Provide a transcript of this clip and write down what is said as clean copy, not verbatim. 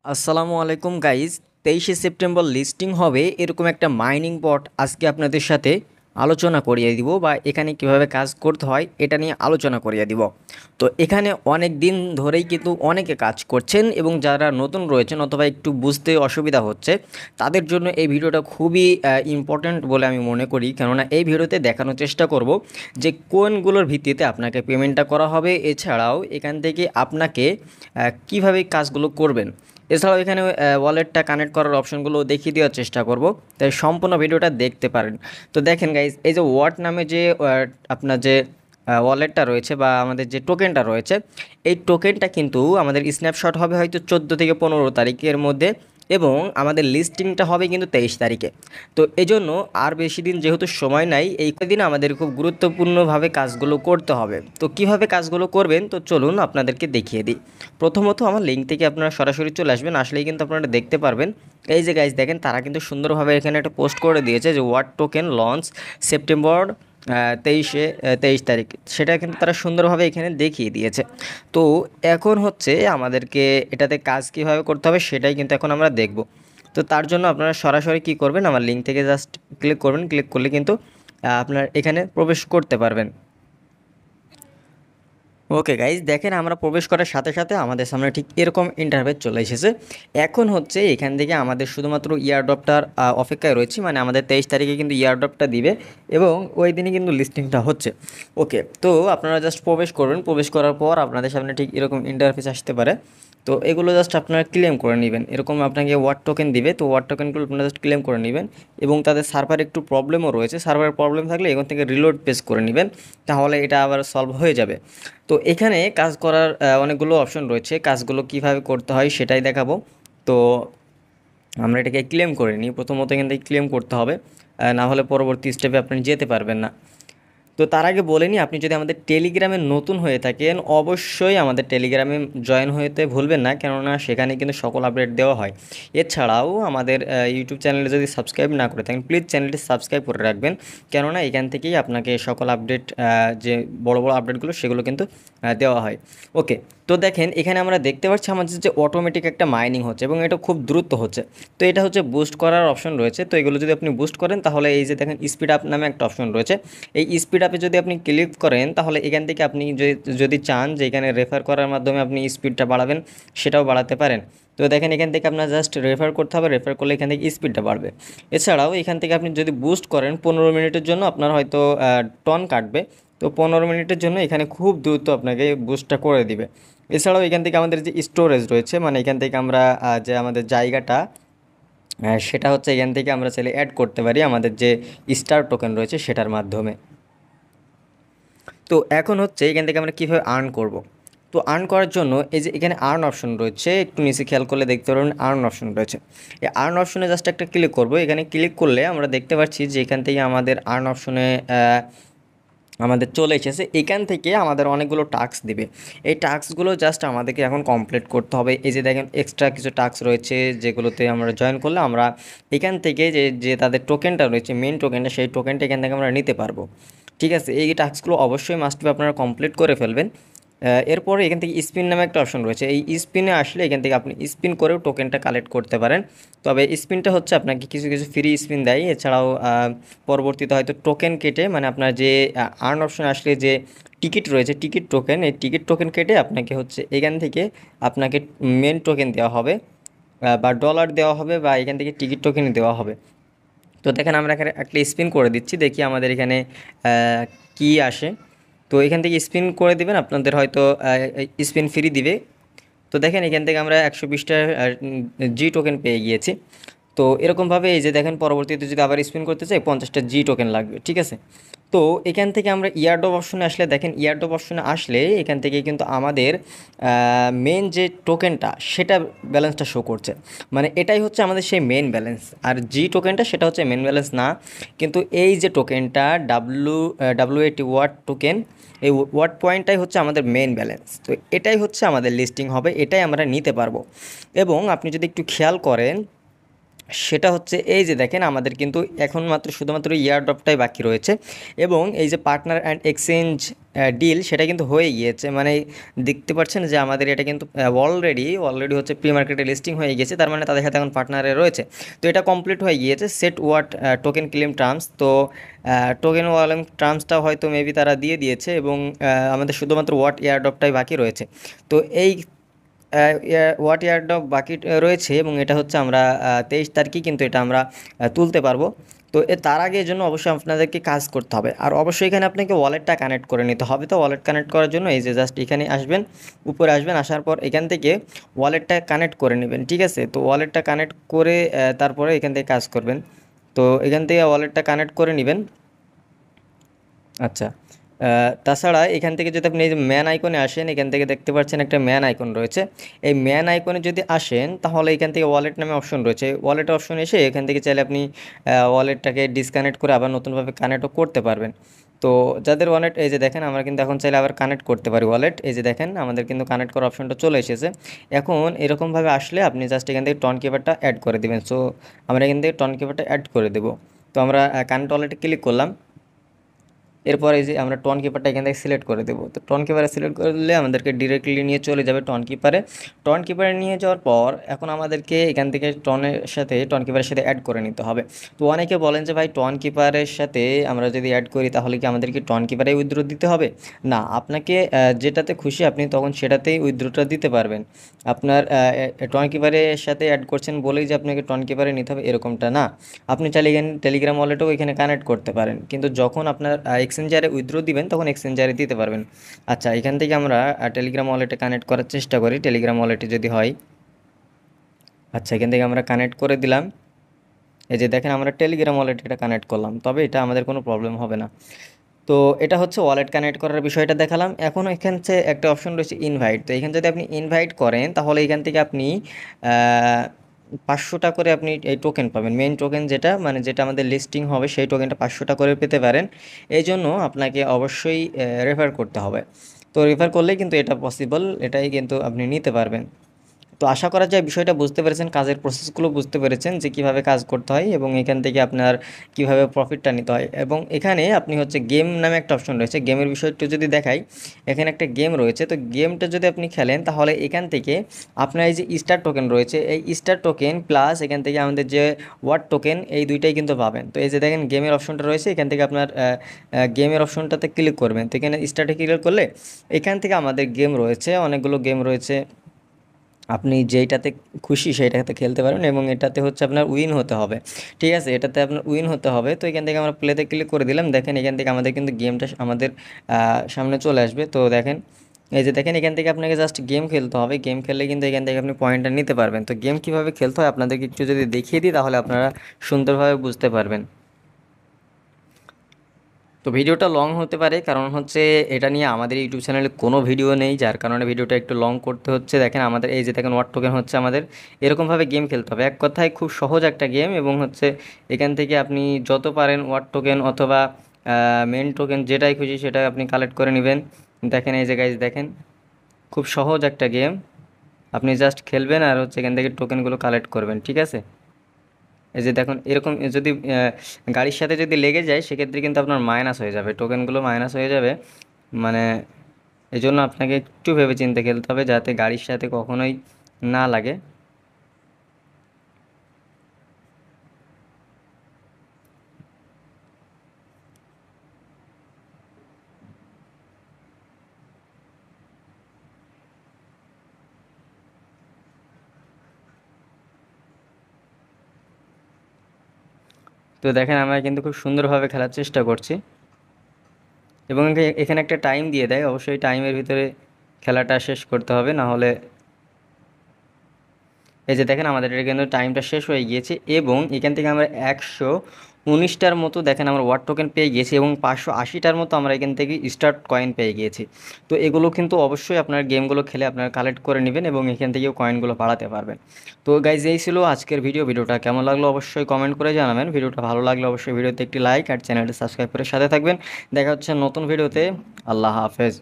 আসসালামু আলাইকুম guys. 23শে September listing হবে এরকম একটা মাইনিং বট আজকে আপনাদের সাথে আলোচনা করিয়ে দিব, বা এখানে কিভাবে কাজ করতে হয় এটা নিয়ে আলোচনা করিয়ে দিব। তো এখানে অনেক দিন ধরেই কিন্তু অনেকে কাজ করছেন, এবং যারা নতুন রয়েছেন অথবা একটু বুঝতে অসুবিধা হচ্ছে তাদের জন্য এই ভিডিওটা খুবই ইম্পর্ট্যান্ট বলে আমি মনে করি। কেননা এই ভিডিওতে দেখানোর চেষ্টা করব যে কোনগুলোর ভিত্তিতে আপনাকে পেমেন্টটা করা হবে, এছাড়াও এখান থেকে আপনাকে কিভাবে কাজগুলো করবেন। এছাড়াও এখানে ওয়ালেটটা কানেক্ট করার অপশনগুলো দেখিয়ে দেওয়ার চেষ্টা করব, তাই সম্পূর্ণ ভিডিওটা দেখতে পারেন। তো দেখেন গাইজ, এই যে ওয়াট নামে যে আপনার যে ওয়ালেটটা রয়েছে বা আমাদের যে টোকেনটা রয়েছে, এই টোকেনটা কিন্তু আমাদের স্ন্যাপশট হবে হয়তো 14 থেকে 15 তারিখের মধ্যে, এবং আমাদের লিস্টিংটা হবে কিন্তু 23 তারিখে। তো এজন্য আর বেশি দিন যেহেতু সময় নাই, এই কদিন আমাদের খুব গুরুত্বপূর্ণভাবে কাজগুলো করতে হবে। তো কিভাবে কাজগুলো করবেন, তো চলুন আপনাদেরকে দেখিয়ে দিই। প্রথমত আমার লিঙ্ক থেকে আপনারা সরাসরি চলে আসবেন, আসলেই কিন্তু আপনারা দেখতে পারবেন। এই যে গাইজ দেখেন, তারা কিন্তু সুন্দরভাবে এখানে একটা পোস্ট করে দিয়েছে যে ওয়াট টোকেন লঞ্চ সেপ্টেম্বর 23 তারিখ, সেটা কিন্তু তারা সুন্দরভাবে এখানে দেখিয়ে দিয়েছে। তো এখন হচ্ছে আমাদেরকে এটাতে কাজ কীভাবে করতে হবে সেটাই কিন্তু এখন আমরা দেখব। তো তার জন্য আপনারা সরাসরি কী করবেন, আমার লিঙ্ক থেকে জাস্ট ক্লিক করবেন, ক্লিক করলে কিন্তু আপনার এখানে প্রবেশ করতে পারবেন। ওকে গাইজ দেখেন, আমরা প্রবেশ করার সাথে সাথে আমাদের সামনে ঠিক এরকম ইন্টারফেস চলে এসেছে। এখন হচ্ছে এখান থেকে আমাদের শুধুমাত্র ইয়ারড্রপটার অপেক্ষায় রয়েছি, মানে আমাদের 23 তারিখে কিন্তু ইয়ারড্রপটা দিবে, এবং ওই দিনই কিন্তু লিস্টিংটা হচ্ছে। ওকে, তো আপনারা জাস্ট প্রবেশ করবেন, প্রবেশ করার পর আপনাদের সামনে ঠিক এরকম ইন্টারফেস আসতে পারে। তো এগুলো জাস্ট আপনারা ক্লেম করে নেবেন, এরকম আপনাকে ওয়ার্ড টোকেন দিবে, তো ওয়ার্ড টোকেনগুলো আপনারা জাস্ট ক্লেম করে নেবেন। এবং তাদের সার্ভার একটু প্রবলেমও রয়েছে, সার্ভারের প্রবলেম থাকলে এখান থেকে রিলোড পেজ করে নেবেন, তাহলে এটা আবার সলভ হয়ে যাবে। তো এখানে কাজ করার অনেকগুলো অপশন রয়েছে, কাজগুলো কিভাবে করতে হয় সেটাই দেখাবো। তো আমরা এটাকে ক্লেম করে নিই, প্রথমত এখান থেকে ক্লেম করতে হবে, না হলে পরবর্তী স্টেপে আপনি যেতে পারবেন না। তো তার আগে বলে নিই, আপনি যদি আমাদের টেলিগ্রামে নতুন হয়ে থাকেন অবশ্যই আমাদের টেলিগ্রামে জয়েন হতে ভুলবেন না, কেননা সেখানে কিন্তু সকল আপডেট দেওয়া হয়। এছাড়াও আমাদের ইউটিউব চ্যানেলে যদি সাবস্ক্রাইব না করে থাকেন প্লিজ চ্যানেলটি সাবস্ক্রাইব করে রাখবেন, কেননা এখান থেকেই আপনাকে সকল আপডেট, যে বড় বড় আপডেটগুলো সেগুলো কিন্তু দেওয়া হয়। ওকে, তো দেখেন এখানে আমরা দেখতে পাচ্ছি আমাদের যে অটোমেটিক একটা মাইনিং হচ্ছে, এবং এটা খুব দ্রুত হচ্ছে। তো এটা হচ্ছে বুস্ট করার অপশন রয়েছে, তো এগুলো যদি আপনি বুস্ট করেন তাহলে এই যে দেখেন স্পিড আপ নামে একটা অপশন রয়েছে, এই স্পিড আপে যদি আপনি ক্লিক করেন তাহলে এখান থেকে আপনি যদি চান যে এখানে রেফার করার মাধ্যমে আপনি স্পিডটা বাড়াবেন সেটাও বাড়াতে পারেন। তো দেখেন এখান থেকে আপনার জাস্ট রেফার করতে হবে, রেফার করলে এখান থেকে স্পিডটা বাড়বে। এছাড়াও এখান থেকে আপনি যদি বুস্ট করেন 15 মিনিটের জন্য আপনার হয়তো টন কাটবে, তো 15 মিনিটের জন্য এখানে খুব দ্রুত আপনাকে বুস্টটা করে দিবে। এছাড়াও এখান থেকে আমাদের যে স্টোরেজ রয়েছে, মানে এখান থেকে আমরা যে আমাদের জায়গাটা, সেটা হচ্ছে এখান থেকে আমরা চাইলে অ্যাড করতে পারি আমাদের যে স্টার টোকেন রয়েছে সেটার মাধ্যমে। তো এখন হচ্ছে এখান থেকে আমরা কীভাবে আর্ন করব। তো আর্ন করার জন্য এই যে এখানে আর্ন অপশন রয়েছে, একটু নিচে খেয়াল করলে দেখতে পারবেন আর্ন অপশন রয়েছে। এই আর্ন অপশনে জাস্ট একটা ক্লিক করব, এখানে ক্লিক করলে আমরা দেখতে পাচ্ছি যে এখান থেকে আমাদের আর্ন অপশনে আমাদের চলে এসেছে। এখান থেকে আমাদের অনেকগুলো টাস্ক দিবে, এই টাস্কগুলো জাস্ট আমাদেরকে এখন কমপ্লিট করতে হবে। এই যে দেখেন এক্সট্রা কিছু টাস্ক রয়েছে যেগুলোতে আমরা জয়েন করলে আমরা এখান থেকে যে যে তাদের টোকেনটা রয়েছে, মেন টোকেনটা, সেই টোকেনটা এখান থেকে আমরা নিতে পারবো। ঠিক আছে, এই টাস্কগুলো অবশ্যই মাস্ট বি আপনারা কমপ্লিট করে ফেলবেন। এরপরে এখান থেকে স্পিন নামে একটা অপশন রয়েছে, এই স্পিনে আসলে এখান থেকে আপনি স্পিন করেও টোকেনটা কালেক্ট করতে পারেন। তবে স্পিনটা হচ্ছে আপনাকে কিছু কিছু ফ্রি স্পিন দেয়, এছাড়াও পরবর্তীতে হয়তো টোকেন কেটে, মানে আপনার যে আর্ন অপশন আসলে যে টিকিট রয়েছে, টিকিট টোকেন, এই টিকিট টোকেন কেটে আপনাকে হচ্ছে এখান থেকে আপনাকে মেন টোকেন দেওয়া হবে, বা ডলার দেওয়া হবে, বা এখান থেকে টিকিট টোকেন দেওয়া হবে। তো দেখেন আমরা এখানে একটা স্পিন করে দিচ্ছি, দেখি আমাদের এখানে কি আসে। তো এখান থেকে স্পিন করে দিবেন, আপনাদের হয়তো স্পিন ফ্রি দিবে। তো দেখেন এখান থেকে আমরা 120টা জি টোকেন পেয়ে গিয়েছি। তো এরকমভাবে এই যে দেখেন পরবর্তীতে যদি আবার স্পিন করতে চাই 50টা জি টোকেন লাগবে। ঠিক আছে, তো এখান থেকে আমরা ইয়ারড্রপ অপশনে আসলে দেখেন, ইয়ারড্রপ অপশনে আসলে এখান থেকে কিন্তু আমাদের মেন যে টোকেনটা সেটা ব্যালেন্সটা শো করছে, মানে এটাই হচ্ছে আমাদের সেই মেন ব্যালেন্স। আর জি টোকেনটা সেটা হচ্ছে মেন ব্যালেন্স না, কিন্তু এই যে টোকেনটা WAT ওয়াট টোকেন, এই ওয়াট পয়েন্টটাই হচ্ছে আমাদের মেন ব্যালেন্স। তো এটাই হচ্ছে আমাদের লিস্টিং হবে, এটাই আমরা নিতে পারবো। এবং আপনি যদি একটু খেয়াল করেন সেটা হচ্ছে এই যে দেখেন আমাদের কিন্তু এখন মাত্র শুধুমাত্র ইয়ারড্রপটাই বাকি রয়েছে এবং এই যে পার্টনার অ্যান্ড এক্সচেঞ্জ ডিল সেটা কিন্তু হয়ে গিয়েছে, মানে দেখতে পাচ্ছেন যে আমাদের এটা কিন্তু অলরেডি হচ্ছে প্রি মার্কেটে লিস্টিং হয়ে গিয়েছে, তার মানে তাদের সাথে এখন পার্টনারে রয়েছে। তো এটা কমপ্লিট হয়ে গিয়েছে set what token claim terms. তো টোকেন ওয়ালেম টার্মসটা হয়তো মেবি তারা দিয়ে দিয়েছে এবং আমাদের শুধুমাত্র ওয়াট এয়ারড্রপটাই বাকি রয়েছে। তো এই ওয়াট ইয়ারড্রপ বাকি রয়েছে এবং এটা হচ্ছে আমরা 23 তারিখে কিন্তু এটা আমরা তুলতে পারবো। তো তার আগে এর জন্য অবশ্যই আপনাদেরকে কাজ করতে হবে, আর অবশ্যই এখানে আপনাকে ওয়ালেটটা কানেক্ট করে নিতে হবে। তো ওয়ালেট কানেক্ট করার জন্য এই যে জাস্ট এখানে আসবেন, উপরে আসবেন, আসার পর এখান থেকে ওয়ালেটটা কানেক্ট করে নেবেন, ঠিক আছে। তো ওয়ালেটটা কানেক্ট করে তারপরে এখান থেকে কাজ করবেন। তো এখান থেকে ওয়ালেটটা কানেক্ট করে নেবেন। আচ্ছা, তাছাড়া এখান থেকে যদি আপনি এই যে ম্যান আইকনে আসেন, এখান থেকে দেখতে পাচ্ছেন একটা ম্যান আইকন রয়েছে। এই ম্যান আইকনে যদি আসেন তাহলে এখান থেকে ওয়ালেট নামে অপশন রয়েছে। ওয়ালেট অপশন এসে এখান থেকে চাইলে আপনি ওয়ালেটটাকে ডিসকানেক্ট করে আবার নতুনভাবে কানেক্টও করতে পারবেন। তো যাদের ওয়ালেট এই যে দেখেন আমরা কিন্তু এখন চাইলে আবার কানেক্ট করতে পারি ওয়ালেট। এই যে দেখেন আমাদের কিন্তু কানেক্ট করার অপশনটা চলে এসেছে। এখন এরকমভাবে আসলে আপনি জাস্ট এখান থেকে টন কিপারটা অ্যাড করে দেবেন। সো আমরা এখান থেকে টন কিপারটা অ্যাড করে দেবো। তো আমরা কানেক্ট ওয়ালেটে ক্লিক করলাম। এরপর এই যে আমরা টন কিপারটা এখান থেকে সিলেক্ট করে দেবো। তো টন কিপারে সিলেক্ট করলে আমাদেরকে ডিরেক্টলি নিয়ে চলে যাবে টন কিপারে। টন কিপারে নিয়ে যাওয়ার পর এখন আমাদেরকে এখান থেকে টন কিপারের সাথে অ্যাড করে নিতে হবে। তো অনেকে বলেন যে ভাই টন কিপারের সাথে আমরা যদি অ্যাড করি তাহলে কি আমাদেরকে টন কিপারে উইথড্র দিতে হবে? না, আপনাকে যেটাতে খুশি আপনি তখন সেটাতেই উইথড্রটা দিতে পারবেন। আপনার টন কিপারের সাথে অ্যাড করছেন বলেই যে আপনাকে টন কিপারে নিতে হবে এরকমটা না। আপনি চাইলে এখানে টেলিগ্রাম ওয়ালেটও এখানে কানেক্ট করতে পারেন, কিন্তু যখন আপনার এক্সচেঞ্জারে উইথড্র দিবেন তখন এক্সচেঞ্জারে দিতে পারবেন। আচ্ছা, এখান থেকে আমরা টেলিগ্রাম ওয়ালেটে কানেক্ট করার চেষ্টা করি, টেলিগ্রাম ওয়ালেটে যদি হয়। আচ্ছা, এখান থেকে আমরা কানেক্ট করে দিলাম। এই যে দেখেন আমরা টেলিগ্রাম ওয়ালেটে এটা কানেক্ট করলাম, তবে এটা আমাদের কোনো প্রবলেম হবে না। তো এটা হচ্ছে ওয়ালেট কানেক্ট করার বিষয়টা দেখালাম। এখন এখান থেকে একটা অপশন রয়েছে ইনভাইট। তো এখানে যদি আপনি ইনভাইট করেন তাহলে এখান থেকে আপনি 500টা করে আপনি এই টোকেন পাবেন। মেইন টোকেন যেটা মানে যেটা আমাদের লিস্টিং হবে সেই টোকেনটা 500টা করে পেতে পারেন। এই জন্য আপনাকে অবশ্যই রেফার করতে হবে। তো রেফার করলেই কিন্তু এটা পসিবল, এটাই কিন্তু আপনি নিতে পারবেন। তো আশা করা যায় বিষয়টা বুঝতে পেরেছেন, কাজের প্রসেসগুলো বুঝতে পেরেছেন যে কিভাবে কাজ করতে হয় এবং এখান থেকে আপনার কিভাবে প্রফিটটা নিতে হয়। এবং এখানে আপনি হচ্ছে গেম নামে একটা অপশন রয়েছে, গেমের বিষয়টা যদি দেখাই, এখানে একটা গেম রয়েছে। তো গেমটা যদি আপনি খেলেন তাহলে এখান থেকে আপনার এই যে স্টার টোকেন রয়েছে, এই স্টার টোকেন প্লাস এখান থেকে আমাদের যে ওয়ার্ড টোকেন, এই দুইটাই কিন্তু পাবেন। তো এই যে দেখেন গেমের অপশনটা রয়েছে, এখান থেকে আপনার গেমের অপশনটাতে ক্লিক করবেন। তো এখানে স্টার্টে ক্লিক করলে এখান থেকে আমাদের গেম রয়েছে, অনেকগুলো গেম রয়েছে। আপনি যেইটাতে খুশি সেইটাতে খেলতে পারবেন এবং এটাতে হচ্ছে আপনার উইন হতে হবে, ঠিক আছে। এটাতে আপনার উইন হতে হবে। তো এখান থেকে আমরা প্লেতে ক্লিক করে দিলাম। দেখেন এখান থেকে আমাদের কিন্তু গেমটা আমাদের সামনে চলে আসবে। তো দেখেন এই যে দেখেন এখান থেকে আপনাকে জাস্ট গেম খেলতে হবে। গেম খেললে কিন্তু এখান থেকে আপনি পয়েন্টটা নিতে পারবেন। তো গেম কীভাবে খেলতে হয় আপনাদেরকে একটু যদি দেখিয়ে দিই তাহলে আপনারা সুন্দরভাবে বুঝতে পারবেন। তো ভিডিওটা লং হতে পারে, কারণ হচ্ছে এটা নিয়ে আমাদের ইউটিউব চ্যানেলে কোনো ভিডিও নেই, যার কারণে ভিডিওটা একটু লং করতে হচ্ছে। দেখেন আমাদের এই যে দেখেন ওয়ার্ড টোকেন হচ্ছে আমাদের এরকমভাবে গেম খেলতে হবে। এক কথায় খুব সহজ একটা গেম এবং হচ্ছে এখান থেকে আপনি যত পারেন ওয়ার্ড টোকেন অথবা মেন টোকেন যেটাই খুশি সেটা আপনি কালেক্ট করে নেবেন। দেখেন এই যে গাইজ দেখেন খুব সহজ একটা গেম, আপনি জাস্ট খেলবেন আর হচ্ছে এখান থেকে টোকেনগুলো কালেক্ট করবেন, ঠিক আছে। এই যে দেখুন এরকম যদি গাড়ির সাথে যদি লেগে যায় সেক্ষেত্রে কিন্তু আপনার মাইনাস হয়ে যাবে, টোকেনগুলো মাইনাস হয়ে যাবে। মানে এই জন্য আপনাকে একটু ভেবেচিন্তে খেলতে হবে যাতে গাড়ির সাথে কখনোই না লাগে। তো দেখেন আমরা কিন্তু খুব সুন্দরভাবে খেলার চেষ্টা করছি এবং এখানে একটা টাইম দিয়ে দেয়, অবশ্যই টাইমের ভিতরে খেলাটা শেষ করতে হবে, না হলে এই যে দেখেন আমাদের এটা কিন্তু টাইমটা শেষ হয়ে গিয়েছে এবং এখান থেকে আমরা 119টার মতো দেখেন আমরা ওয়ার্ড টোকেন পেয়ে গিয়েছি এবং 580টার মতো আমরা এখান থেকে স্টার্ট কয়েন পেয়ে গিয়েছি। তো এগুলো কিন্তু অবশ্যই আপনার গেমগুলো খেলে আপনারা কালেক্ট করে নেবেন এবং এখান থেকেও কয়েনগুলো বাড়াতে পারবেন। তো গাইজ এই ছিল আজকের ভিডিওটা কেমন লাগলো অবশ্যই কমেন্ট করে জানাবেন। ভিডিওটা ভালো লাগলে অবশ্যই ভিডিওতে একটি লাইক আর চ্যানেলটি সাবস্ক্রাইব করে সাথে থাকবেন। দেখা হচ্ছে নতুন ভিডিওতে। আল্লাহ হাফেজ।